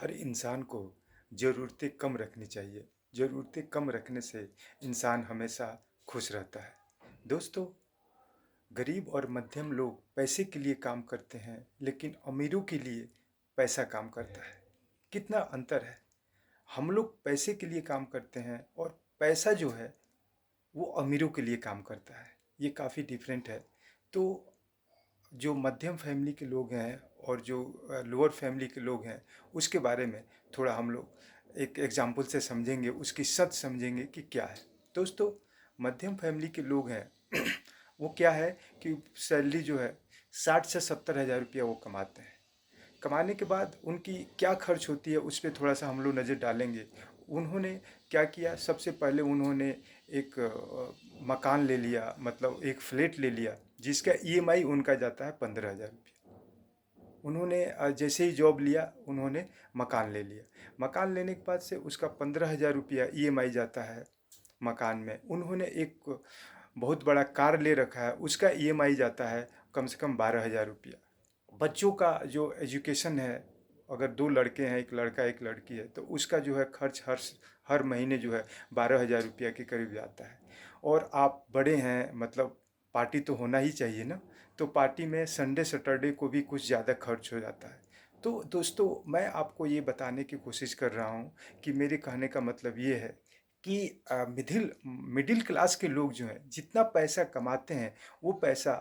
हर इंसान को ज़रूरतें कम रखनी चाहिए। ज़रूरतें कम रखने से इंसान हमेशा खुश रहता है। दोस्तों, गरीब और मध्यम लोग पैसे के लिए काम करते हैं, लेकिन अमीरों के लिए पैसा काम करता है। कितना अंतर है। हम लोग पैसे के लिए काम करते हैं और पैसा जो है वो अमीरों के लिए काम करता है। ये काफ़ी डिफरेंट है। तो जो मध्यम फैमिली के लोग हैं और जो लोअर फैमिली के लोग हैं, उसके बारे में थोड़ा हम लोग एक एग्जाम्पल से समझेंगे, उसकी सच समझेंगे कि क्या है। दोस्तों, मध्यम फैमिली के लोग हैं वो क्या है कि सैलरी जो है 60 से 70 हज़ार रुपया वो कमाते हैं। कमाने के बाद उनकी क्या खर्च होती है उस पर थोड़ा सा हम लोग नज़र डालेंगे। उन्होंने क्या किया, सबसे पहले उन्होंने एक मकान ले लिया, मतलब एक फ्लैट ले लिया जिसका ईएमआई उनका जाता है 15 हज़ार रुपया। उन्होंने जैसे ही जॉब लिया उन्होंने मकान ले लिया। मकान लेने के बाद से उसका 15 हज़ार रुपया ईएमआई जाता है मकान में। उन्होंने एक बहुत बड़ा कार ले रखा है, उसका ईएमआई जाता है कम से कम 12 हज़ार रुपया। बच्चों का जो एजुकेशन है, अगर दो लड़के हैं, एक लड़का एक लड़की है, तो उसका जो है खर्च हर महीने जो है 12 हज़ार रुपया के करीब जाता है। और आप बड़े हैं, मतलब पार्टी तो होना ही चाहिए ना, तो पार्टी में संडे सैटरडे को भी कुछ ज़्यादा खर्च हो जाता है। तो दोस्तों, मैं आपको ये बताने की कोशिश कर रहा हूँ कि मेरे कहने का मतलब ये है कि मिडिल मिडिल क्लास के लोग जो हैं जितना पैसा कमाते हैं वो पैसा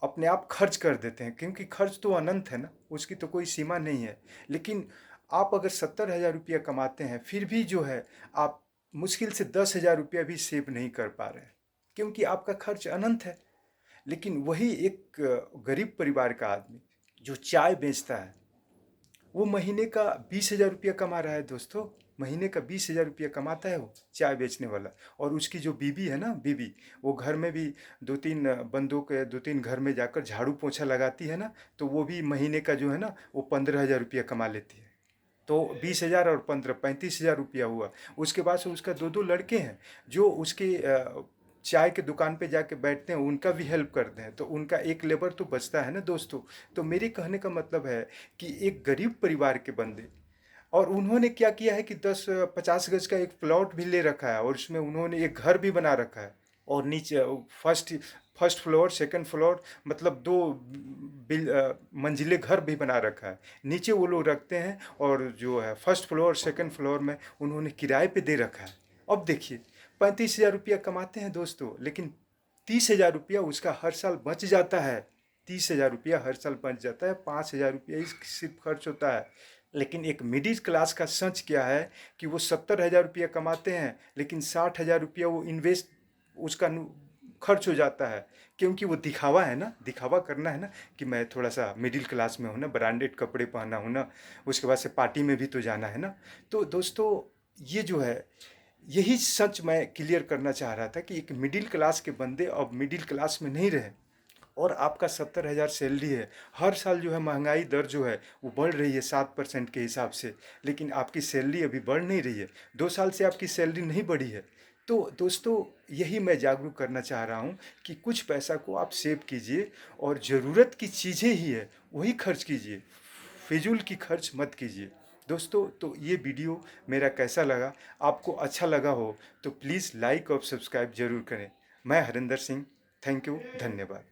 अपने आप खर्च कर देते हैं, क्योंकि खर्च तो अनंत है ना, उसकी तो कोई सीमा नहीं है। लेकिन आप अगर 70 हज़ार रुपया कमाते हैं फिर भी जो है आप मुश्किल से 10 हज़ार रुपया भी सेव नहीं कर पा रहे हैं, क्योंकि आपका खर्च अनंत है। लेकिन वही एक गरीब परिवार का आदमी जो चाय बेचता है, वो महीने का 20 हज़ार रुपया कमा रहा है। दोस्तों, महीने का 20 हज़ार रुपया कमाता है वो चाय बेचने वाला। और उसकी जो बीवी है ना, बीवी, वो घर में भी दो तीन बंदों के दो तीन घर में जाकर झाड़ू पोछा लगाती है ना, तो वो भी महीने का जो है ना वो 15 हज़ार रुपया कमा लेती है। तो 20 हज़ार और 15, 35 हज़ार रुपया हुआ। उसके बाद से उसका दो दो लड़के हैं जो उसके चाय के दुकान पे जाके बैठते हैं, उनका भी हेल्प करते हैं, तो उनका एक लेबर तो बचता है ना दोस्तों। तो मेरे कहने का मतलब है कि एक गरीब परिवार के बंदे, और उन्होंने क्या किया है कि 10-50 गज का एक प्लॉट भी ले रखा है और उसमें उन्होंने एक घर भी बना रखा है। और नीचे first first floor second floor, मतलब दो मंजिले घर भी बना रखा है। नीचे वो लोग रखते हैं और जो है फर्स्ट फ्लोर सेकंड फ्लोर में उन्होंने किराए पे दे रखा है। अब देखिए, 35 हज़ार रुपया कमाते हैं दोस्तों, लेकिन 30 हज़ार रुपया उसका हर साल बच जाता है। 30 हज़ार रुपया हर साल बच जाता है, 5 हज़ार रुपया ही सिर्फ खर्च होता है। लेकिन एक मिडिल क्लास का सच क्या है कि वो 70 हज़ार रुपया कमाते हैं, लेकिन 60 हज़ार रुपया वो इन्वेस्ट उसका खर्च हो जाता है। क्योंकि वो दिखावा है ना, दिखावा करना है ना कि मैं थोड़ा सा मिडिल क्लास में हूँ ना, ब्रांडेड कपड़े पहना हूँ ना, उसके बाद से पार्टी में भी तो जाना है ना। तो दोस्तों, ये जो है यही सच मैं क्लियर करना चाह रहा था कि एक मिडिल क्लास के बंदे अब मिडिल क्लास में नहीं रहे। और आपका 70 हज़ार सैलरी है, हर साल जो है महंगाई दर जो है वो बढ़ रही है 7% के हिसाब से, लेकिन आपकी सैलरी अभी बढ़ नहीं रही है। 2 साल से आपकी सैलरी नहीं बढ़ी है। तो दोस्तों, यही मैं जागरूक करना चाह रहा हूँ कि कुछ पैसा को आप सेव कीजिए और ज़रूरत की चीज़ें ही है वही खर्च कीजिए, फिजूल की खर्च मत कीजिए। दोस्तों, तो ये वीडियो मेरा कैसा लगा, आपको अच्छा लगा हो तो प्लीज़ लाइक और सब्सक्राइब ज़रूर करें। मैं हरिंदर सिंह, थैंक यू, धन्यवाद।